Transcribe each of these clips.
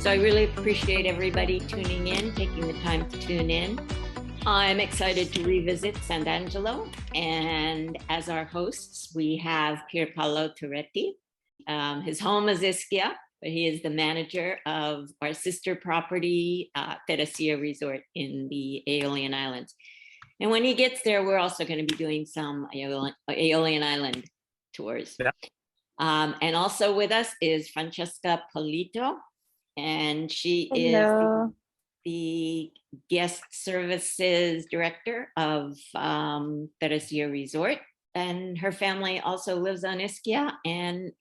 So I really appreciate everybody tuning in, taking the time to tune in. I'm excited to revisit San'tAngelo, and as our hosts, we have Pierpaolo Toretti. His home is Ischia, but he is the manager of our sister property, Teressia Resort in the Aeolian Islands. And when he gets there, we're also going to be doing some Aeolian Island tours. Yeah. And also with us is Francesca Polito, and she Hello. is the guest services director of Teressia Resort. And her family also lives on Ischia and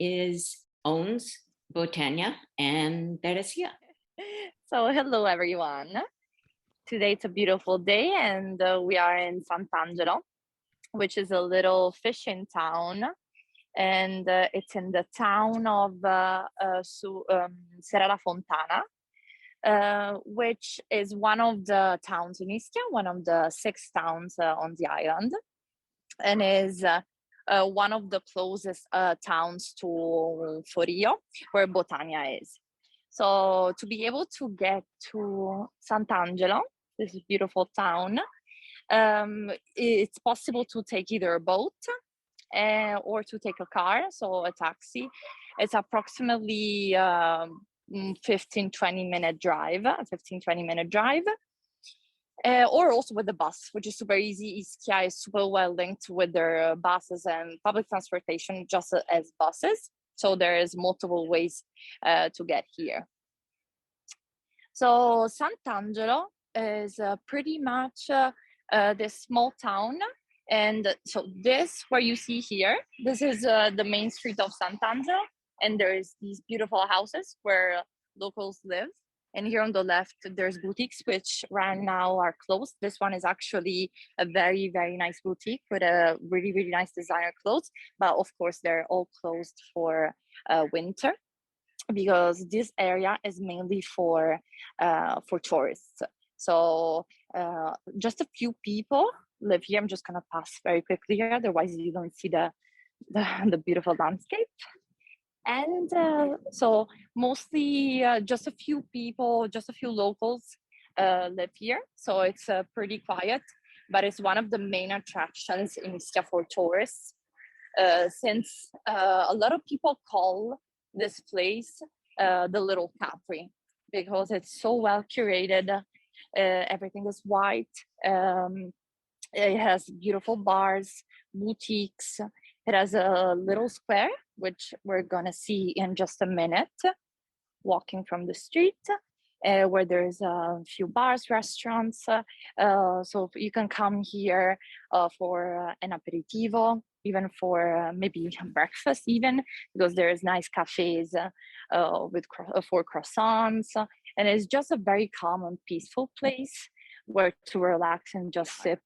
owns Botania and Teressia. So hello everyone. Today it's a beautiful day and we are in San'tAngelo, which is a little fishing town, and it's in the town of Serra Fontana, which is one of the towns in Ischia, one of the 6 towns on the island, and is one of the closest towns to Forio, where Botania is. So to be able to get to San'tAngelo, this beautiful town, it's possible to take either a boat or to take a car, so a taxi. It's approximately 15-20 minute drive, or also with the bus, which is super easy. Ischia is super well linked with their buses and public transportation, just as buses. So there is multiple ways to get here. So San'tAngelo is pretty much this small town. And so this, where you see here, this is the main street of San'tAngelo. And there is these beautiful houses where locals live. And here on the left, there's boutiques, which right now are closed. This one is actually a very, very nice boutique with a really, really nice designer clothes. But of course, they're all closed for winter, because this area is mainly for tourists. So just a few people live here. I'm just gonna pass very quickly here, otherwise you don't see the beautiful landscape. And so mostly just a few people, just a few locals live here. So it's pretty quiet, but it's one of the main attractions in Ischia for tourists, since a lot of people call this place the little Capri, because it's so well curated. Everything is white. It has beautiful bars, boutiques. It has a little square, which we're gonna see in just a minute, walking from the street, where there's a few bars, restaurants. So you can come here for an aperitivo, even for maybe breakfast even, because there's nice cafes for croissants. And it's just a very calm and peaceful place where to relax and just sip.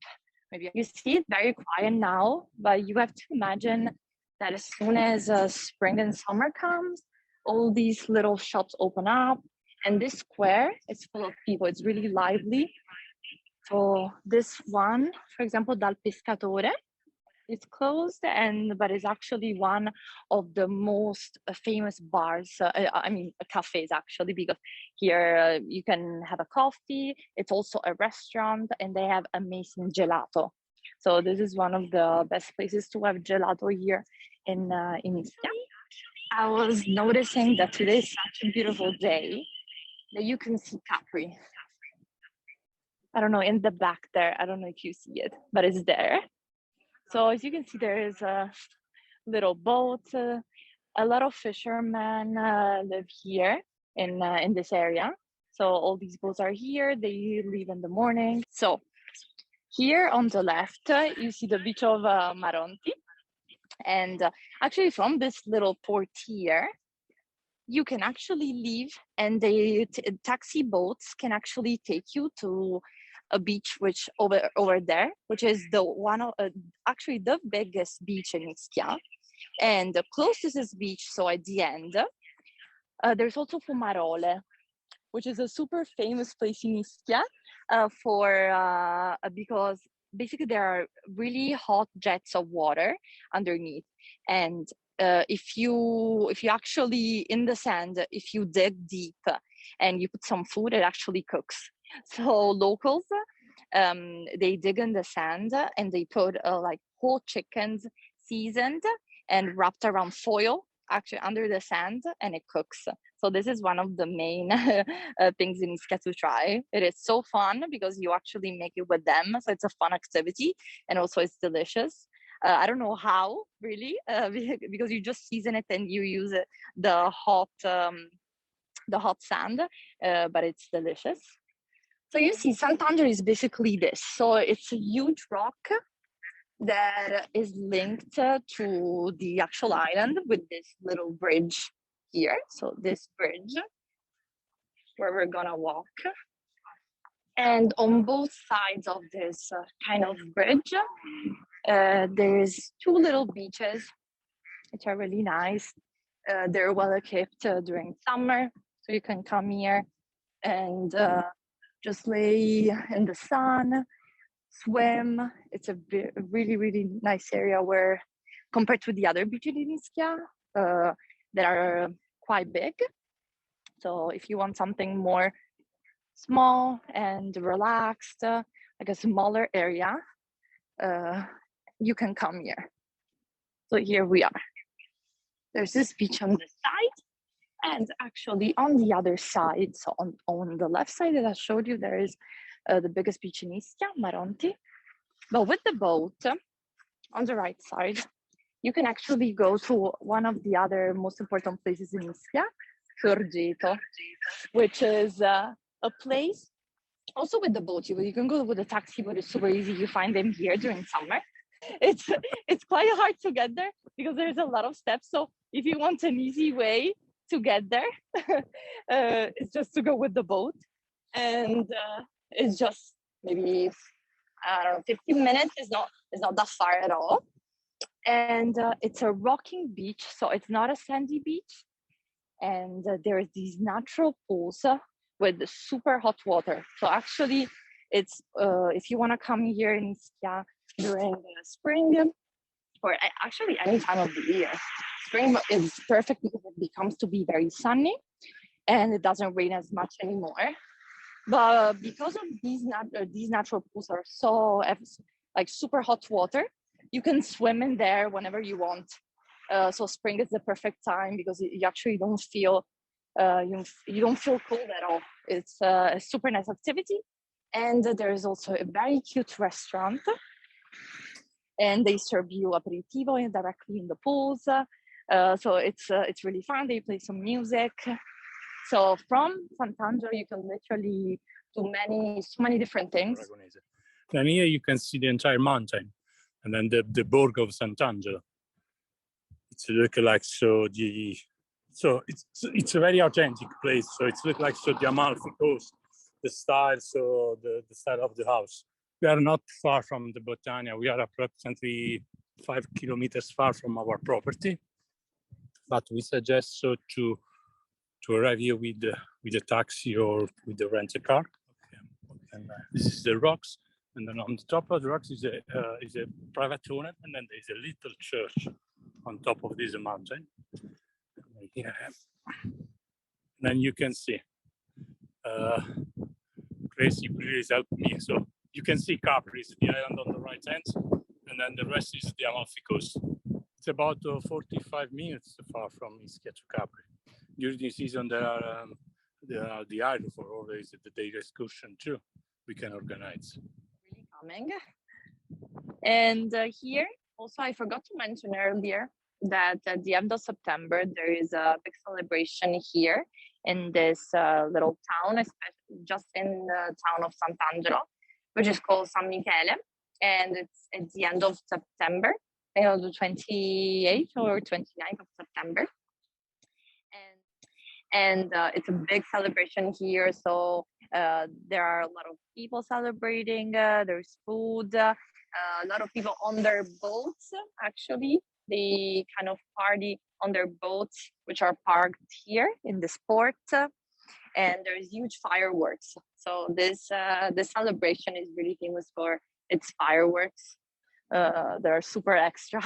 Maybe you see it very quiet now, but you have to imagine that as soon as spring and summer comes, all these little shops open up, and this square is full of people. It's really lively. So this one, for example, Dal Pescatore, it's closed, but it's actually one of the most famous bars. Cafes actually, because here you can have a coffee. It's also a restaurant, and they have amazing gelato. So this is one of the best places to have gelato here in Ischia. I was noticing that today is such a beautiful day that you can see Capri. I don't know, in the back there. I don't know if you see it, but it's there. So as you can see, there is a little boat. A lot of fishermen live here in this area. So all these boats are here. They leave in the morning. So here on the left, you see the beach of Maronti. And actually from this little port here, you can actually leave, and the taxi boats can actually take you to a beach which over there, which is the one of actually the biggest beach in Ischia, and close to this beach. So at the end, there's also Fumarole, which is a super famous place in Ischia because basically there are really hot jets of water underneath, and if you actually in the sand, if you dig deep and you put some food, it actually cooks. So locals, they dig in the sand and they put like whole chickens seasoned and wrapped around foil actually under the sand, and it cooks. So this is one of the main things in Ischia to try. It is so fun because you actually make it with them. So it's a fun activity, and also it's delicious. I don't know how really, because you just season it and you use the hot sand, but it's delicious. So you see, San'tAngelo is basically this. So it's a huge rock that is linked to the actual island with this little bridge here. So this bridge where we're gonna walk. And on both sides of this kind of bridge, there's two little beaches, which are really nice. They're well equipped during summer, so you can come here and just lay in the sun, swim. It's a really, really nice area where, compared to the other beaches in Ischia, that are quite big. So if you want something more small and relaxed, like a smaller area, you can come here. So here we are. There's this beach on this side, and actually on the other side, so on the left side that I showed you, there is the biggest beach in Ischia, Maronti. But with the boat, on the right side, you can actually go to one of the other most important places in Ischia, Sorgeto, which is a place also with the boat. You can go with a taxi, but it's super easy. You find them here during summer. It's quite hard to get there because there's a lot of steps. So if you want an easy way to get there, it's just to go with the boat, and it's just maybe, I don't know, 15 minutes. It's not that far at all, and it's a rocking beach, so it's not a sandy beach, and there's these natural pools with super hot water. So actually, it's if you want to come here in Ischia during the spring, or actually any time of the year, spring is perfect because it becomes to be very sunny and it doesn't rain as much anymore. But because of these natural pools are so like super hot water, you can swim in there whenever you want. So spring is the perfect time because you actually don't feel you don't feel cold at all. It's a super nice activity, and there is also a very cute restaurant, and they serve you aperitivo directly in the pools. So it's really fun. They play some music. So from San'tAngelo, you can literally do so many different things. Then here you can see the entire mountain, and then the Borg of San'tAngelo. It's look like it's a very authentic place. So it's look like the Amalfi Coast, the style, so the style of the house. We are not far from the Botania. We are approximately 5 kilometers far from our property, but we suggest to arrive here with a taxi or with the rental car. Okay. And this is the rocks, and then on the top of the rocks is a private tunnel, and then there's a little church on top of this mountain. Here, and then you can see Gracie really helped me. So you can see Capri is the island on the right hand, and then the rest is the Amalfi Coast. It's about 45 minutes far from Ischia to Capri. During the season, there are the island for always the day excursion too. We can organize. Really coming. And here, also, I forgot to mention earlier that at the end of September, there is a big celebration here in this little town, especially just in the town of San'tAngelo, which is called San Michele. And it's at the end of September, I think the 28th or 29th of September. And it's a big celebration here. So there are a lot of people celebrating. There's food. A lot of people on their boats, actually. They kind of party on their boats, which are parked here in this port. And there's huge fireworks. So this celebration is really famous for its fireworks. they're super extra.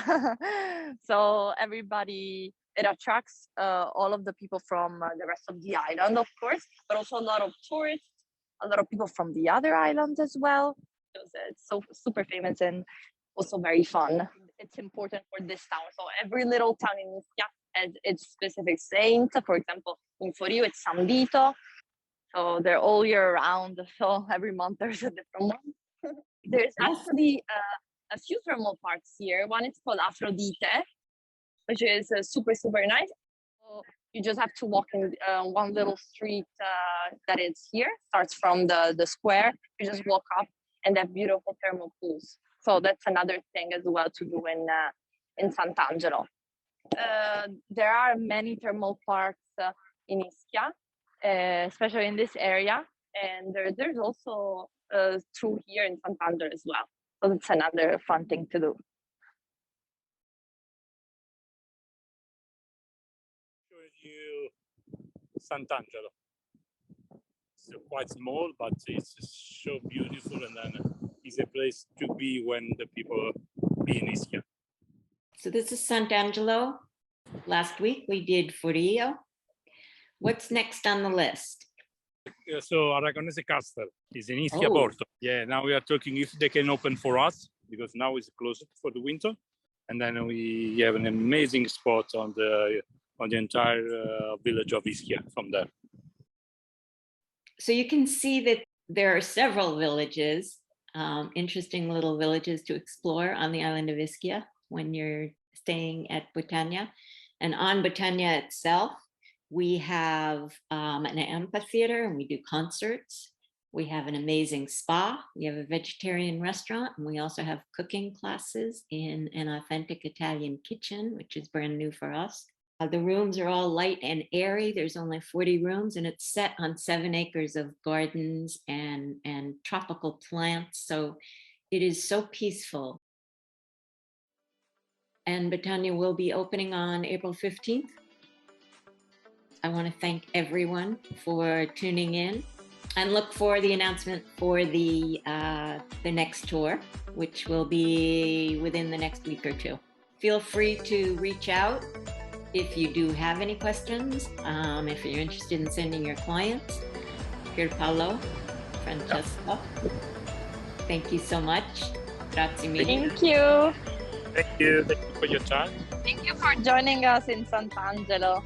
So everybody, it attracts all of the people from the rest of the island, of course, but also a lot of tourists, a lot of people from the other islands as well. Because it's so super famous and also very fun. It's important for this town. So every little town in Ischia has its specific saint. For example, in Forio, it's San Vito. So they're all year round. So every month there's a different one. There's actually a few thermal parks here. One is called Aphrodite, which is super, super nice. So you just have to walk in one little street that is here, starts from the square. You just walk up and they have beautiful thermal pools. So that's another thing as well to do in San'tAngelo. There are many thermal parks in Ischia, especially in this area. And there's also two here in San'tAngelo as well. So that's another fun thing to do. Show you San'tAngelo. It's quite small, but it's so beautiful, and then it's a place to be when the people be in Ischia. So this is San'tAngelo. Last week we did Forio. What's next on the list? So Aragonese Castle is in Ischia, Oh. Porto. Yeah, now we are talking if they can open for us, because now it's closed for the winter. And then we have an amazing spot on the entire village of Ischia from there. So you can see that there are several villages, interesting little villages to explore on the island of Ischia when you're staying at Botania. And on Botania itself, we have an amphitheater and we do concerts. We have an amazing spa. We have a vegetarian restaurant, and we also have cooking classes in an authentic Italian kitchen, which is brand new for us. The rooms are all light and airy. There's only 40 rooms, and it's set on 7 acres of gardens and tropical plants. So it is so peaceful. And Botania will be opening on April 15th. I want to thank everyone for tuning in and look for the announcement for the next tour, which will be within the next week or two. Feel free to reach out if you do have any questions, if you're interested in sending your clients. Pierpaolo, Francesco, thank you so much. Grazie mille. Thank you. Thank you for your time. Thank you for joining us in San'tAngelo.